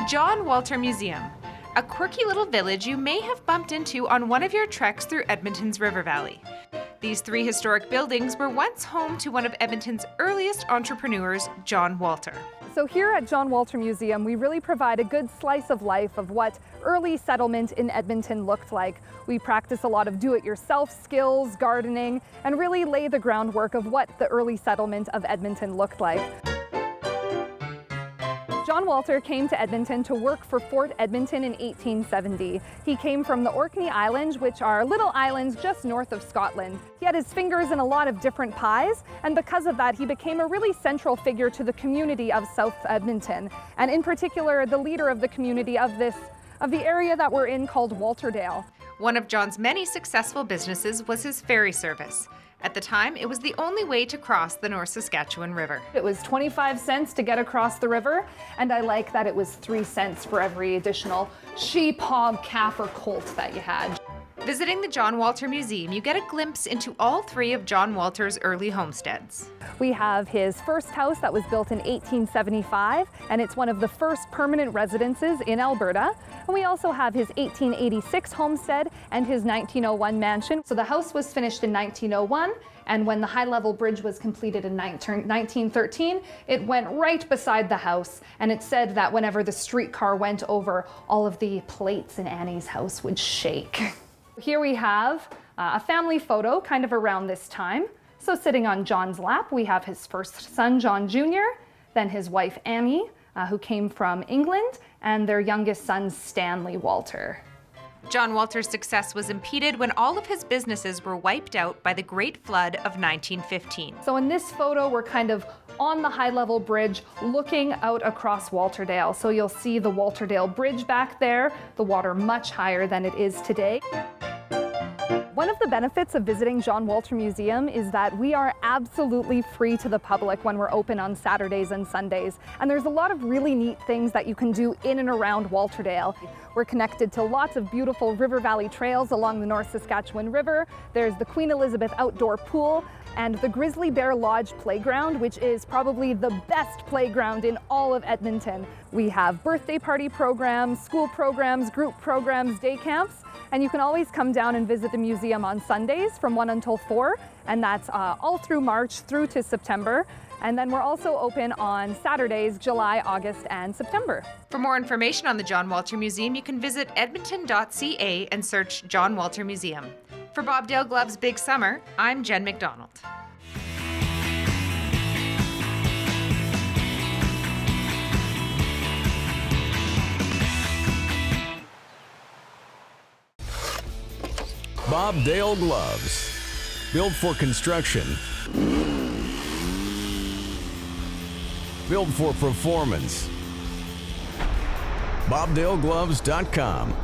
John Walter Museum, a quirky little village you may have bumped into on one of your treks through Edmonton's River Valley. These 3 historic buildings were once home to one of Edmonton's earliest entrepreneurs, John Walter. So here at John Walter Museum, we really provide a good slice of life of what early settlement in Edmonton looked like. We practice a lot of do-it-yourself skills, gardening, and really lay the groundwork of what the early settlement of Edmonton looked like. John Walter came to Edmonton to work for Fort Edmonton in 1870. He came from the Orkney Islands, which are little islands just north of Scotland. He had his fingers in a lot of different pies, and because of that, he became a really central figure to the community of South Edmonton, and in particular, the leader of the community of the area that we're in called Walterdale. One of John's many successful businesses was his ferry service. At the time, it was the only way to cross the North Saskatchewan River. It was 25 cents to get across the river, and I like that it was 3 cents for every additional sheep, hog, calf, or colt that you had. Visiting the John Walter Museum, you get a glimpse into all 3 of John Walter's early homesteads. We have his first house that was built in 1875, and it's one of the first permanent residences in Alberta. And we also have his 1886 homestead and his 1901 mansion. So the house was finished in 1901, and when the high-level bridge was completed in 1913, it went right beside the house, and it said that whenever the streetcar went over, all of the plates in Annie's house would shake. Here we have a family photo kind of around this time. So sitting on John's lap, we have his first son, John Jr., then his wife, Annie, who came from England, and their youngest son, Stanley Walter. John Walter's success was impeded when all of his businesses were wiped out by the Great Flood of 1915. So in this photo, we're kind of on the high-level bridge looking out across Walterdale. So you'll see the Walterdale Bridge back there, the water much higher than it is today. One of the benefits of visiting John Walter Museum is that we are absolutely free to the public when we're open on Saturdays and Sundays. And there's a lot of really neat things that you can do in and around Walterdale. We're connected to lots of beautiful River Valley trails along the North Saskatchewan River. There's the Queen Elizabeth Outdoor Pool and the Grizzly Bear Lodge Playground, which is probably the best playground in all of Edmonton. We have birthday party programs, school programs, group programs, day camps. And you can always come down and visit the museum on Sundays from 1 until 4, and that's all through March through to September. And then we're also open on Saturdays, July, August, and September. For more information on the John Walter Museum, you can visit edmonton.ca and search John Walter Museum. For Bobdale Gloves Big Summer, I'm Jen McDonald. Bobdale Gloves, built for construction, built for performance. BobdaleGloves.com.